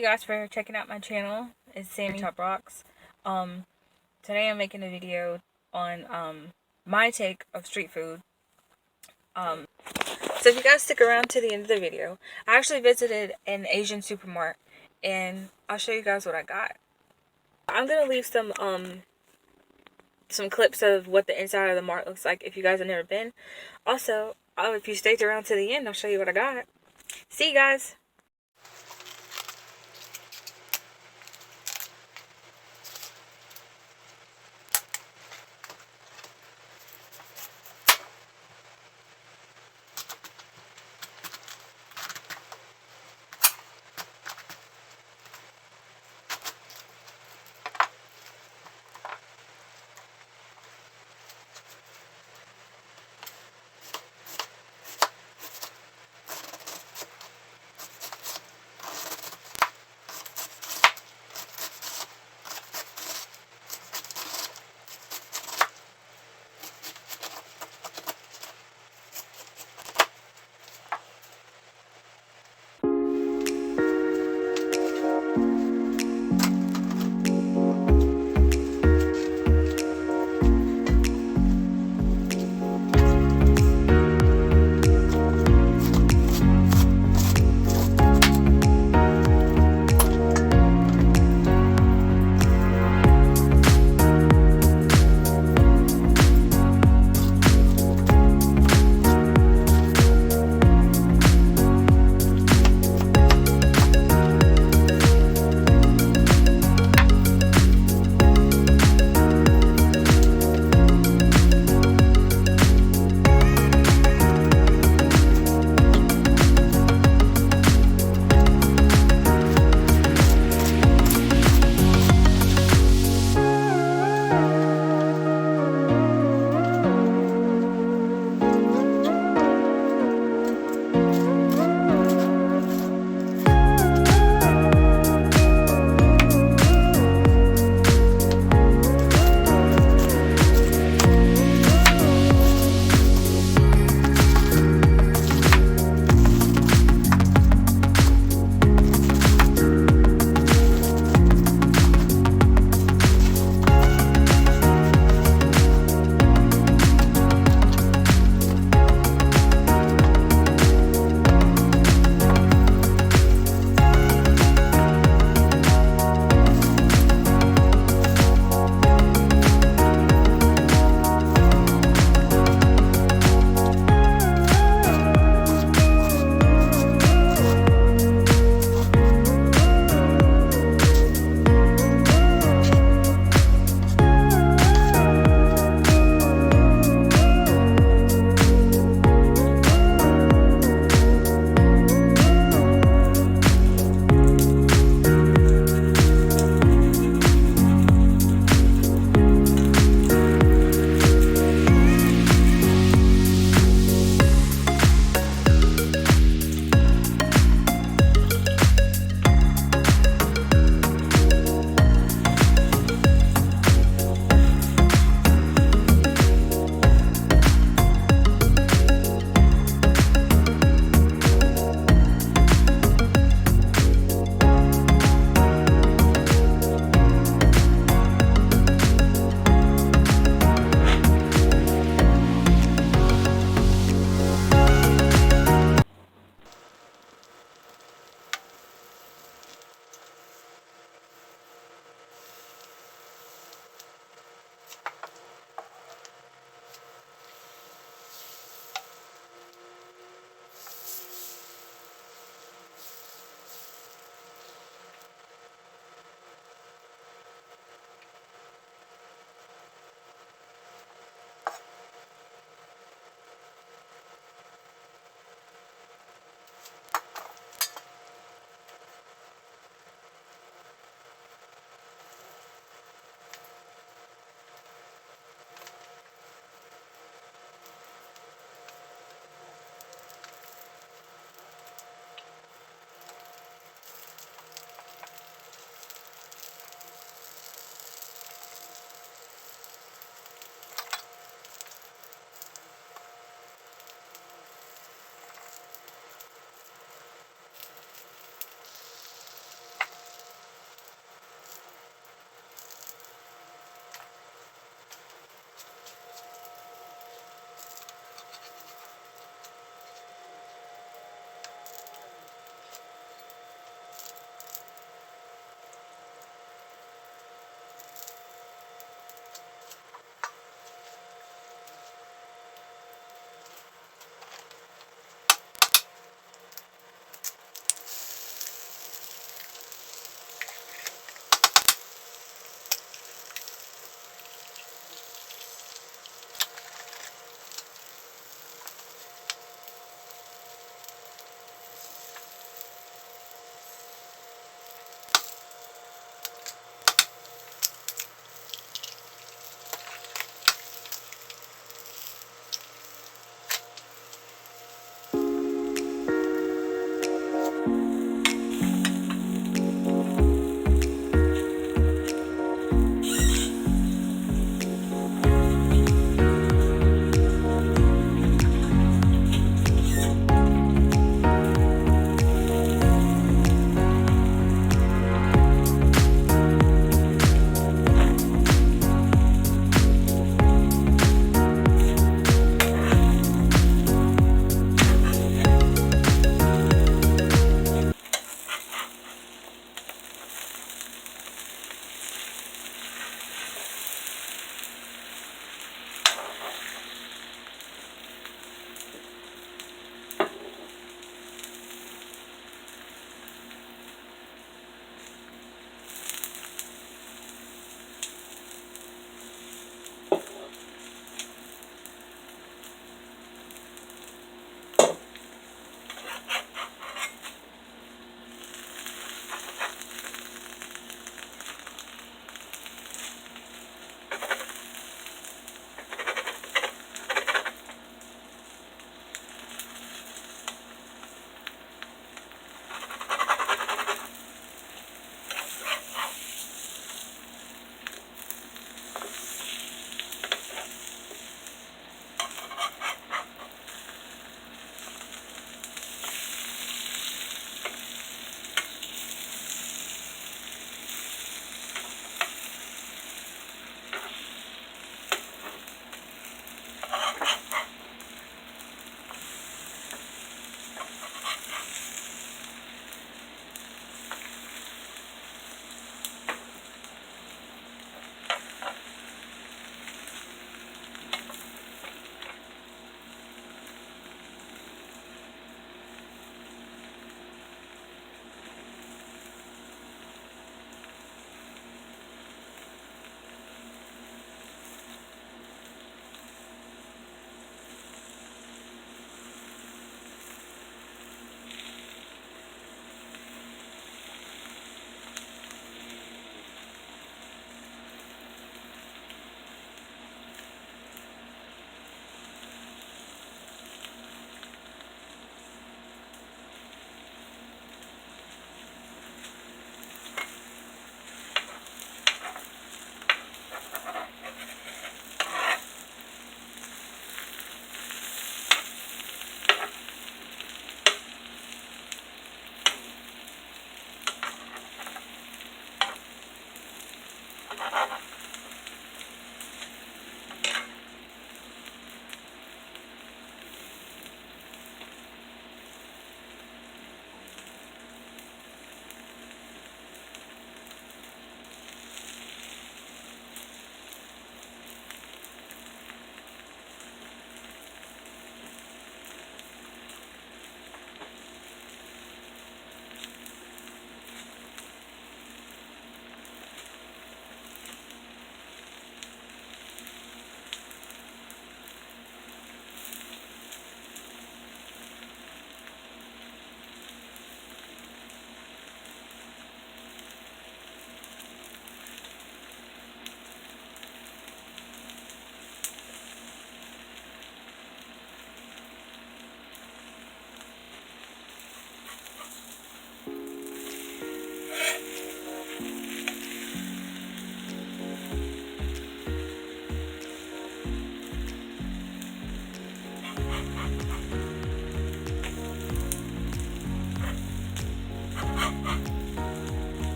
you guys for checking out my channel. It's Sammy Top Rocks. Today I'm making a video on my take of street food. So if you guys stick around to the end of the video, I actually visited an Asian supermarket and I'll show you guys what I got. I'm gonna leave some clips of what the inside of the mart looks like if you guys have never been. Also, if you stayed around to the end, I'll show you what I got. See you guys.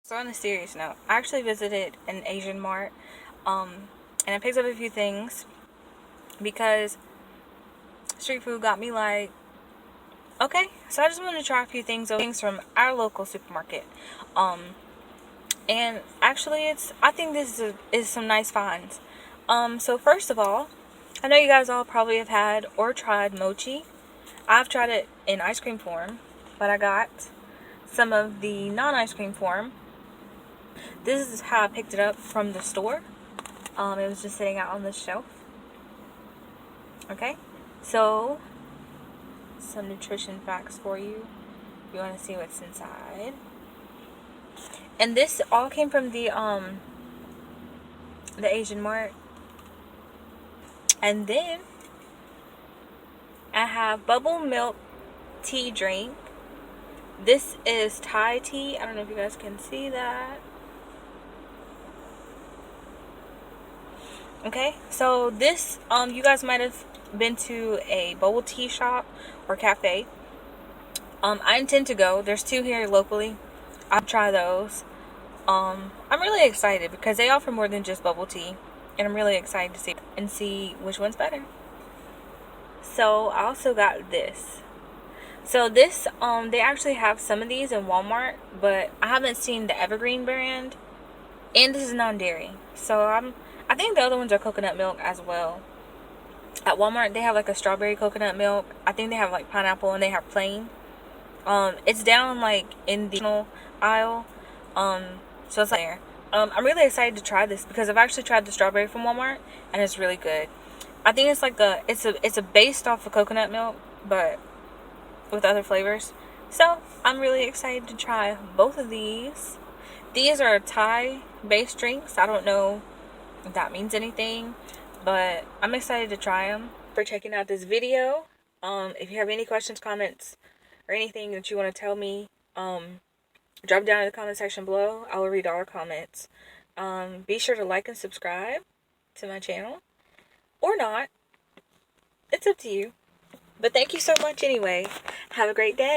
So on a serious note, I actually visited an Asian mart, and I picked up a few things because street food got me like, okay, so I just wanted to try a few things from our local supermarket. And actually I think this is some nice finds. So first of all, I know you guys all probably have had or tried mochi. I've tried it in ice cream form, but I got some of the non-ice cream form. This is how I picked it up from the store. It was just sitting out on the shelf. Okay, so some nutrition facts for you. You want to see what's inside. And this all came from the Asian mart. And then I have bubble milk tea drink. This is Thai tea. I don't know if you guys can see that. Okay, so this you guys might have been to a bubble tea shop or cafe. I intend to go. There's 2 here locally. I'll try those. I'm really excited because they offer more than just bubble tea, and I'm really excited to see which one's better. So I also got this. So this they actually have some of these in Walmart, but I haven't seen the Evergreen brand, and this is non-dairy. So I think the other ones are coconut milk as well. At Walmart they have like a strawberry coconut milk. I think they have like pineapple, and they have plain. It's down like in the aisle. So it's like there. I'm really excited to try this because I've actually tried the strawberry from Walmart, and it's really good. I think it's like it's a based off of coconut milk, but with other flavors. So I'm really excited to try both of these. These are Thai based drinks. I don't know if that means anything, but I'm excited to try them. For checking out this video. If you have any questions, comments, or anything that you want to tell me, drop down in the comment section below. I will read all the comments. Be sure to like and subscribe to my channel, or not. It's up to you. But thank you so much anyway. Have a great day.